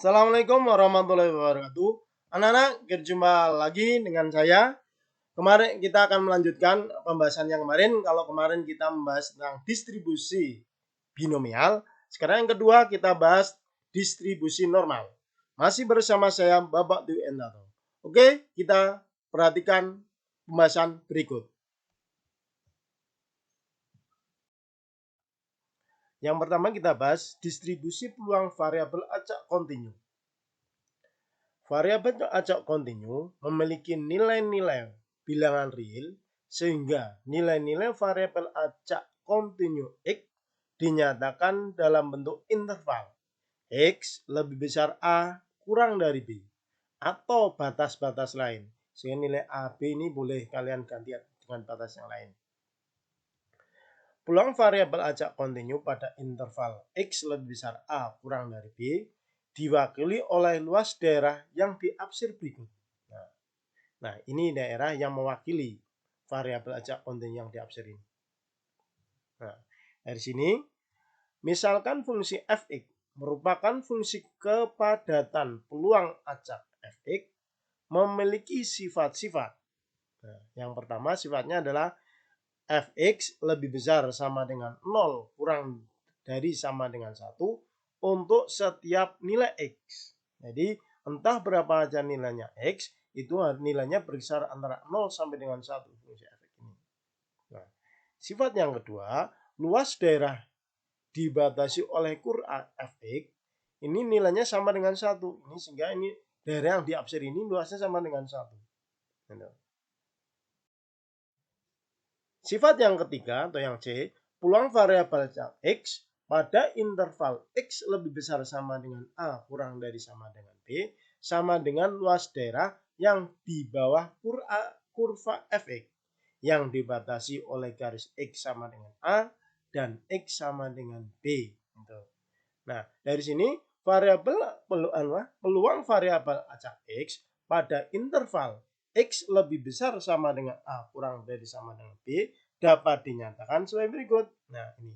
Assalamualaikum warahmatullahi wabarakatuh. Anak-anak, berjumpa lagi dengan saya. Kemarin kita akan melanjutkan pembahasan yang kemarin. Kalau kemarin kita membahas tentang distribusi binomial, sekarang yang kedua kita bahas distribusi normal. Masih bersama saya Bapak Dwi Endato. Oke, kita perhatikan pembahasan berikut. Yang pertama kita bahas distribusi peluang variabel acak kontinu. Variabel acak kontinu memiliki nilai-nilai bilangan real sehingga nilai-nilai variabel acak kontinu X dinyatakan dalam bentuk interval X lebih besar A kurang dari B atau batas-batas lain. Sehingga nilai A, B ini boleh kalian ganti dengan batas yang lain. Peluang variabel acak kontinu pada interval X lebih besar A kurang dari B diwakili oleh luas daerah yang diarsir berikut. Nah, ini daerah yang mewakili variabel acak kontinu yang diarsir ini. Nah, dari sini, misalkan fungsi fx merupakan fungsi kepadatan peluang acak fx memiliki sifat-sifat. Nah, yang pertama sifatnya adalah fx lebih besar sama dengan 0 kurang dari sama dengan 1 untuk setiap nilai x. Jadi entah berapa aja nilainya x, itu nilainya berkisar antara 0 sampai dengan 1 fungsi fx ini. Nah, sifat yang kedua, luas daerah dibatasi oleh kur fx, ini nilainya sama dengan 1. Ini sehingga ini daerah yang diarsir ini luasnya sama dengan 1. Sifat yang ketiga atau yang C, peluang variabel X pada interval X lebih besar sama dengan A kurang dari sama dengan B sama dengan luas daerah yang di bawah kurva fx yang dibatasi oleh garis X sama dengan A dan X sama dengan B. Nah, dari sini variabel peluang variabel acak X pada interval X lebih besar sama dengan A kurang dari sama dengan B dapat dinyatakan sebagai berikut. Nah, ini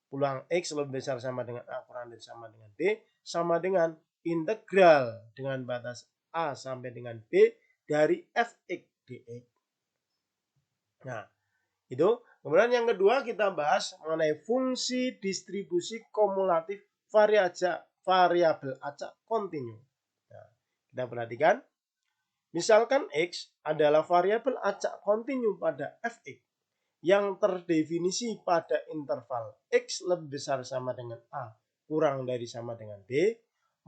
peluang X lebih besar sama dengan A kurang dari sama dengan B sama dengan integral dengan batas A sampai dengan B dari fx dx. Nah, itu. Kemudian yang kedua kita bahas mengenai fungsi distribusi kumulatif variabel acak kontinu. Nah, kita perhatikan. Misalkan X adalah variabel acak kontinu pada fx yang terdefinisi pada interval X lebih besar sama dengan A kurang dari sama dengan B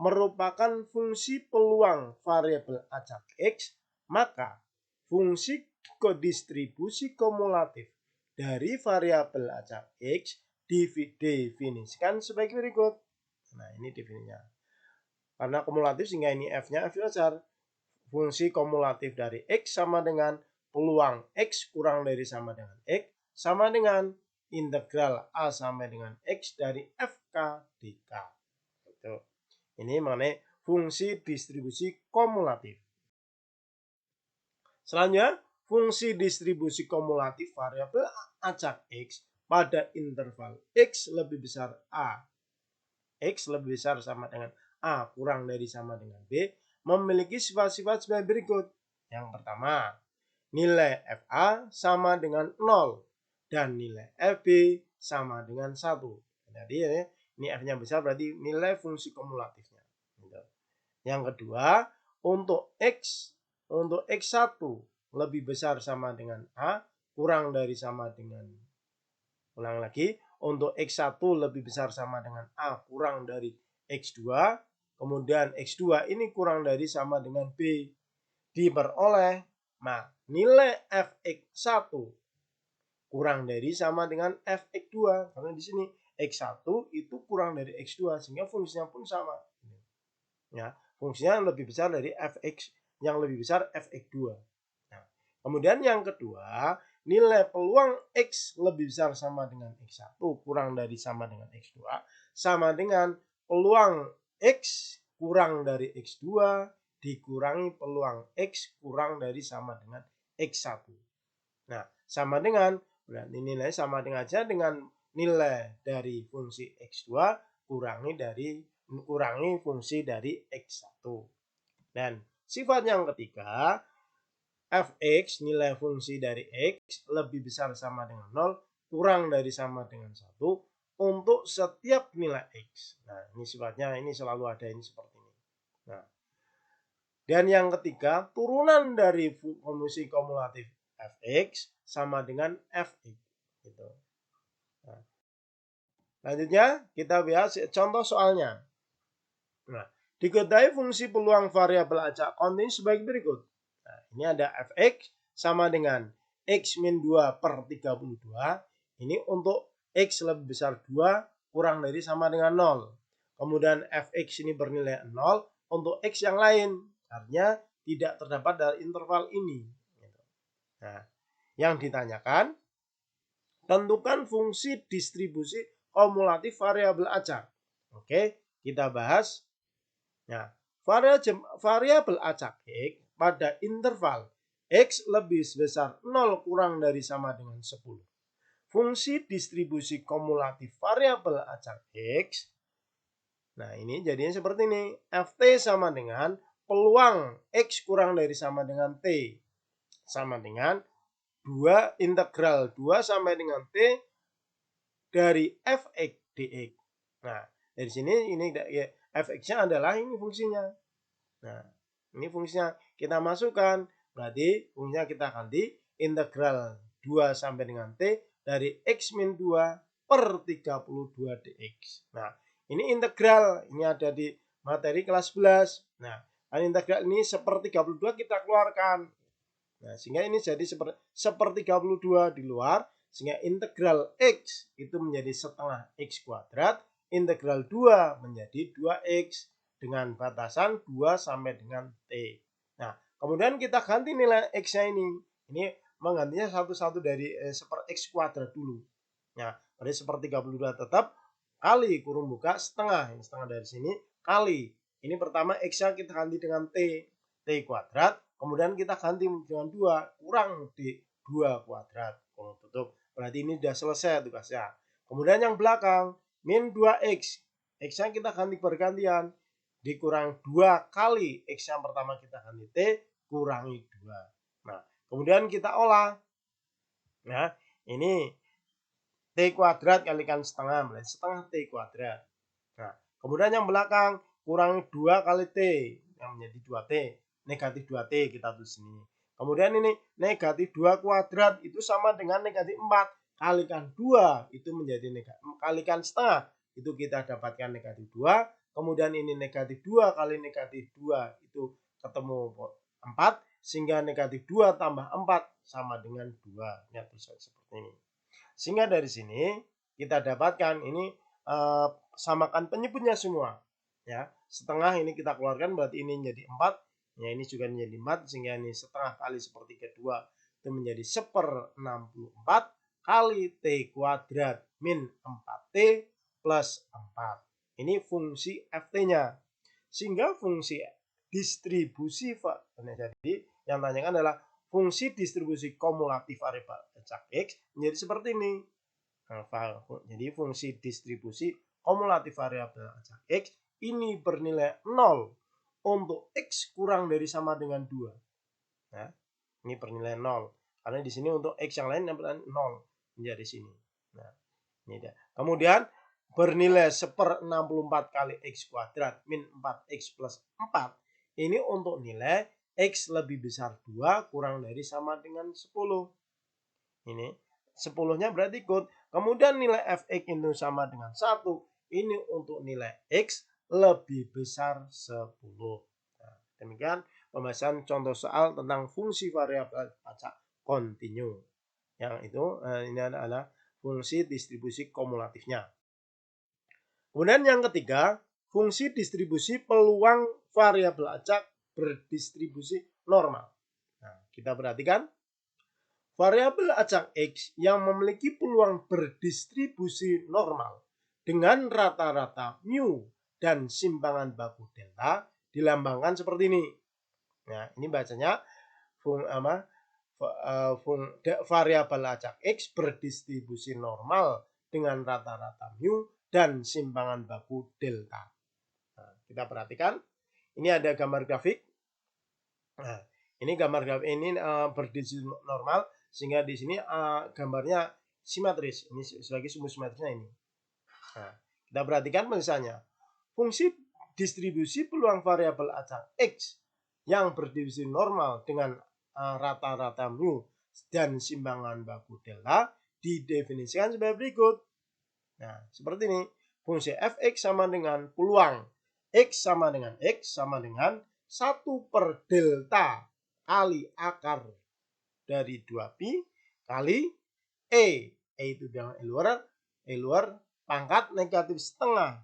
merupakan fungsi peluang variabel acak X, maka fungsi kodistribusi kumulatif dari variabel acak X didefinisikan sebagai berikut. Nah, ini definisinya. Karena kumulatif sehingga ini F-nya F besar. Fungsi kumulatif dari X sama dengan peluang X kurang dari sama dengan X sama dengan integral A sampai dengan X dari FK dk. Ini mengenai fungsi distribusi kumulatif. Selanjutnya, fungsi distribusi kumulatif variabel acak X pada interval X lebih besar A. X lebih besar sama dengan A kurang dari sama dengan B memiliki sifat-sifat sebagai berikut. Yang pertama, nilai FA sama dengan 0 dan nilai FB sama dengan 1. Jadi ini F-nya besar berarti nilai fungsi kumulatifnya. Yang kedua, untuk X1 lebih besar sama dengan A kurang dari sama dengan, ulang lagi, untuk X1 lebih besar sama dengan A kurang dari X2, kemudian X2 ini kurang dari sama dengan B, diperoleh nilai Fx1 kurang dari sama dengan Fx2, karena di sini X1 itu kurang dari X2 sehingga fungsinya pun sama. Ya, fungsinya lebih besar dari Fx yang lebih besar Fx2. Nah, kemudian yang kedua, nilai peluang X lebih besar sama dengan X1 kurang dari sama dengan X2 sama dengan peluang X kurang dari X2 dikurangi peluang X kurang dari sama dengan X1. Nah, sama dengan, berarti nilai sama dengan aja dengan nilai dari fungsi X2 kurangi dari kurangi fungsi dari X1. Dan sifat yang ketiga, fx nilai fungsi dari X lebih besar sama dengan 0 kurang dari sama dengan 1 untuk setiap nilai X. Nah, ini sifatnya ini selalu ada ini seperti ini. Nah, dan yang ketiga, turunan dari fungsi kumulatif fx sama dengan fx. Gitu. Nah, selanjutnya kita bahas contoh soalnya. Nah, diketahui fungsi peluang variabel acak kontinu sebagai berikut. Nah, ini ada fx sama dengan x min 2 per 32. Ini untuk x lebih besar 2 kurang dari sama dengan 0. Kemudian fx ini bernilai 0 untuk x yang lain. Artinya tidak terdapat dalam interval ini. Nah, yang ditanyakan, tentukan fungsi distribusi kumulatif variabel acak. Oke, kita bahas. Nah, variabel acak X pada interval X lebih besar 0 kurang dari sama dengan 10. Fungsi distribusi kumulatif variabel acak X. Nah, ini jadinya seperti ini. Ft sama dengan peluang X kurang dari sama dengan T. Sama dengan 2 integral 2 sampai dengan T dari fx dx. Nah, dari sini ini ya, fx-nya adalah ini fungsinya. Nah, ini fungsinya kita masukkan. Berarti fungsinya kita ganti integral 2 sampai dengan T dari X min 2 per 32 dx. Nah, ini integral. Ini ada di materi kelas 11. Nah, integral ini seperti 32 kita keluarkan. Nah, sehingga ini jadi seperti 32 di luar. Sehingga integral X itu menjadi setengah X kuadrat. Integral 2 menjadi 2X. Dengan batasan 2 sampai dengan T. Nah, kemudian kita ganti nilai X-nya ini. Ini menggantinya satu-satu dari seper X kuadrat dulu. Nah, berarti seperti 32 tetap kali kurung buka setengah. Ini setengah dari sini kali. Ini pertama X-nya kita ganti dengan T. T kuadrat. Kemudian kita ganti dengan 2. Kurang di 2 kuadrat. Kurung tutup. Berarti ini sudah selesai tugasnya. Kemudian yang belakang. Min 2X. X-nya kita ganti bergantian. Dikurang 2 kali X yang pertama kita ganti T, kurangi 2. Nah, kemudian kita olah. Nah, ini T kuadrat kalikan setengah, berarti setengah T kuadrat. Nah, kemudian yang belakang, kurangi 2 kali T, yang menjadi 2T. Negatif 2T kita tulis sini. Kemudian ini negatif 2 kuadrat, itu sama dengan negatif 4. Kalikan 2, itu menjadi negatif. Kalikan setengah, itu kita dapatkan negatif 2. Kemudian ini negatif 2 kali negatif 2 itu ketemu 4. Sehingga negatif 2 tambah 4 sama dengan 2. Ya, tulisan seperti ini. Sehingga dari sini kita dapatkan ini samakan penyebutnya semua. Ya, setengah ini kita keluarkan berarti ini menjadi 4. Ya, ini juga menjadi 4. Sehingga ini setengah kali sepertiga 2 itu menjadi 1/64 kali T kuadrat min 4T plus 4. Ini fungsi ft-nya. Sehingga fungsi distribusi, jadi yang tanyakan adalah fungsi distribusi kumulatif variabel acak X menjadi seperti ini. Jadi fungsi distribusi kumulatif variabel acak X ini bernilai 0 untuk X kurang dari sama dengan 2. Nah, ini bernilai 0. Karena di sini untuk X yang lain yang bernilai 0 menjadi sini. Nah, ini dia. Kemudian bernilai 1/64 kali X kuadrat min 4X plus 4. Ini untuk nilai X lebih besar 2 kurang dari sama dengan 10. Ini 10-nya berarti ikut. Kemudian nilai fx itu sama dengan 1. Ini untuk nilai X lebih besar 10. Nah, demikian pembahasan contoh soal tentang fungsi variabel acak kontinu. Yang itu ini adalah fungsi distribusi kumulatifnya. Kemudian yang ketiga, fungsi distribusi peluang variabel acak berdistribusi normal. Nah, kita perhatikan variabel acak X yang memiliki peluang berdistribusi normal dengan rata-rata mu dan simpangan baku delta dilambangkan seperti ini. Nah, ini bacanya variabel acak X berdistribusi normal dengan rata-rata mu dan simpangan baku delta. kita perhatikan. Ini ada gambar grafik. Nah, ini gambar grafik ini berdiri normal, sehingga di sini gambarnya simetris. Ini sebagai sumbu simetrisnya ini. Nah, kita perhatikan misalnya fungsi distribusi peluang variabel acak X yang berdistribusi normal dengan rata-rata mu dan simpangan baku delta didefinisikan sebagai berikut. Nah, seperti ini. Fungsi fx sama dengan peluang x sama dengan 1 per delta kali akar dari 2pi kali E itu dengan E luar pangkat negatif setengah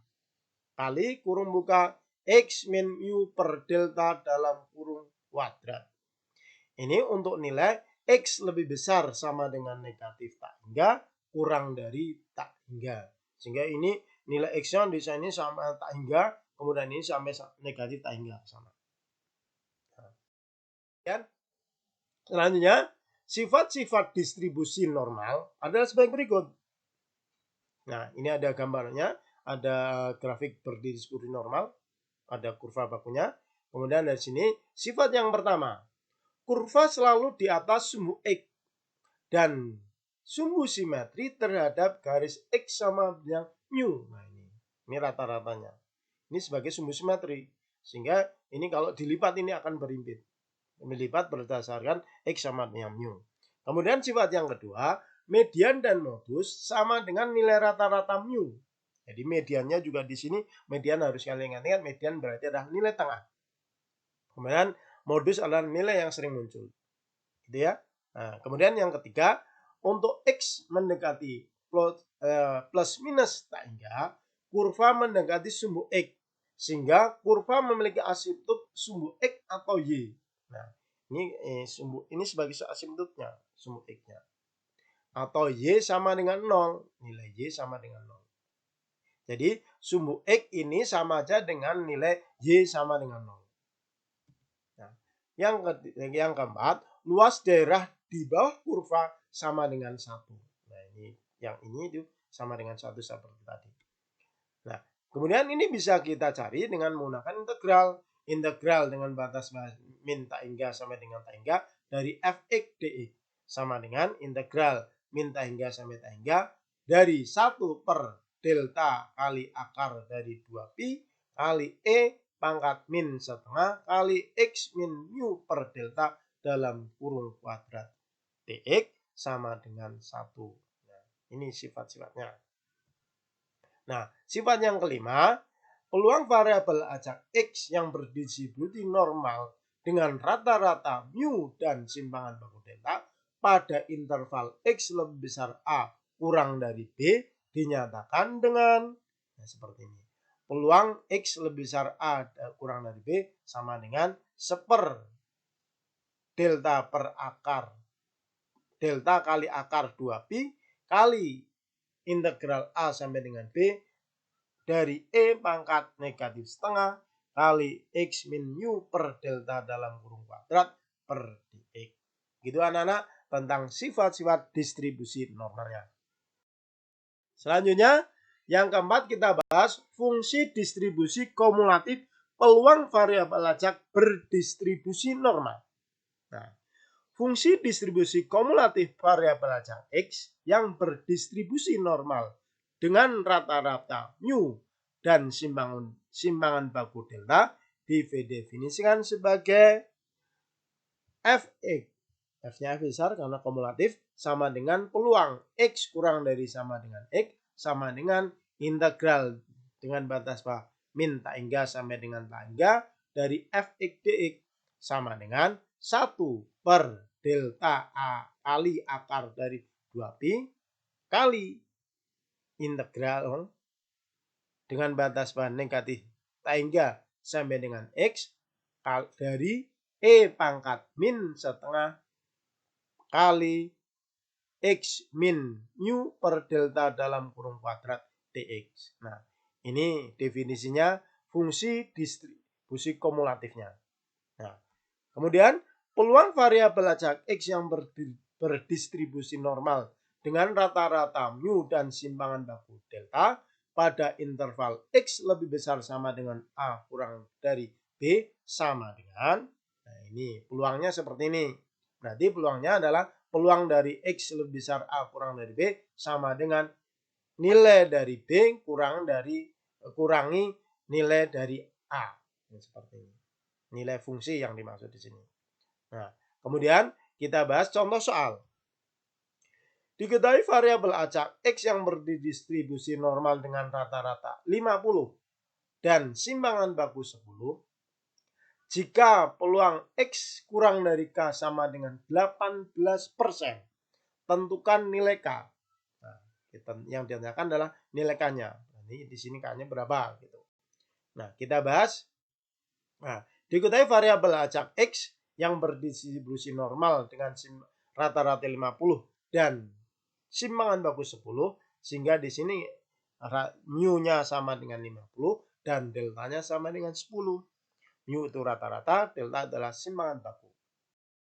kali kurung buka X min mu per delta dalam kurung kuadrat. Ini untuk nilai X lebih besar sama dengan negatif tak hingga kurang dari tak hingga. Sehingga ini nilai X-nya di sini sama tak hingga, kemudian ini sampai negatif tak hingga sama. Dan selanjutnya, sifat-sifat distribusi normal adalah sebagai berikut. Nah, ini ada gambarnya, ada grafik berdistribusi normal, ada kurva bakunya. Kemudian dari sini, sifat yang pertama, kurva selalu di atas sumbu X dan sumbu simetri terhadap garis X sama dengan mu. Nah, ini rata-ratanya. Ini sebagai sumbu simetri. Sehingga ini kalau dilipat ini akan berimpit. Melipat berdasarkan X sama dengan mu. Kemudian sifat yang kedua, median dan modus sama dengan nilai rata-rata mu. Jadi mediannya juga di sini, median harus kalian ingat, median berarti adalah nilai tengah. Kemudian modus adalah nilai yang sering muncul. Gitu ya. Nah, kemudian yang ketiga, untuk X mendekati plus minus tak hingga, kurva mendekati sumbu X. Sehingga kurva memiliki asimptot sumbu X atau Y. Nah, ini sebagai asimptotnya, sumbu X-nya. Atau Y sama dengan 0. Nilai Y sama dengan 0. Jadi, sumbu X ini sama aja dengan nilai Y sama dengan 0. Nah, yang keempat, luas daerah di bawah kurva sama dengan 1. Nah, ini itu sama dengan 1 seperti tadi. Nah, kemudian ini bisa kita cari dengan menggunakan integral. Integral dengan batas min tak hingga sampai dengan tak hingga dari fx dx sama dengan integral min tak hingga sampai tak hingga dari 1 per delta kali akar dari 2pi kali E pangkat min setengah kali X min mu per delta dalam kurung kuadrat dx sama dengan 1. Nah, ini sifat-sifatnya. Nah, sifat yang kelima, peluang variabel acak X yang berdistribusi normal dengan rata-rata mu dan simpangan baku delta pada interval X lebih besar A kurang dari B dinyatakan dengan seperti ini. Peluang X lebih besar A kurang dari B sama dengan 1 delta per akar. Delta kali akar 2pi kali integral A sampai dengan B dari E pangkat negatif setengah kali X min mu per delta dalam kurung kuadrat per dx. Gitu anak-anak tentang sifat-sifat distribusi normalnya. Selanjutnya, yang keempat kita bahas fungsi distribusi kumulatif peluang variabel acak berdistribusi normal. Nah, fungsi distribusi kumulatif variabel acak X yang berdistribusi normal dengan rata-rata mu dan simpangan baku delta didefinisikan sebagai fx. F-nya besar karena kumulatif sama dengan peluang X kurang dari sama dengan X sama dengan integral dengan batas min tak hingga sampai dengan tak hingga dari fx dx sama dengan 1 per delta A kali akar dari 2pi kali integral dengan batas negatif tak hingga sampai dengan X dari E pangkat min setengah kali X min mu per delta dalam kurung kuadrat dx. Nah, ini definisinya fungsi distribusi kumulatifnya. Nah, kemudian peluang variabel acak X yang berdistribusi normal dengan rata-rata mu dan simpangan baku delta pada interval X lebih besar sama dengan A kurang dari B sama dengan, nah ini peluangnya seperti ini. Berarti peluangnya adalah peluang dari X lebih besar A kurang dari B sama dengan nilai dari B kurangi nilai dari A. Ini seperti ini. Nilai fungsi yang dimaksud di sini. Nah, kemudian kita bahas contoh soal. Diketahui variabel acak X yang berdistribusi normal dengan rata-rata 50 dan simpangan baku 10. Jika peluang X kurang dari K sama dengan 18%, tentukan nilai K. Nah, yang ditanyakan adalah nilai K-nya. Ini di sini K-nya berapa gitu. Nah, kita bahas. Nah, diketahui variabel acak X yang berdistribusi normal dengan rata-rata 50 dan simpangan baku 10, sehingga di sini mu-nya sama dengan 50 dan deltanya sama dengan 10. Mu itu rata-rata, delta adalah simpangan baku.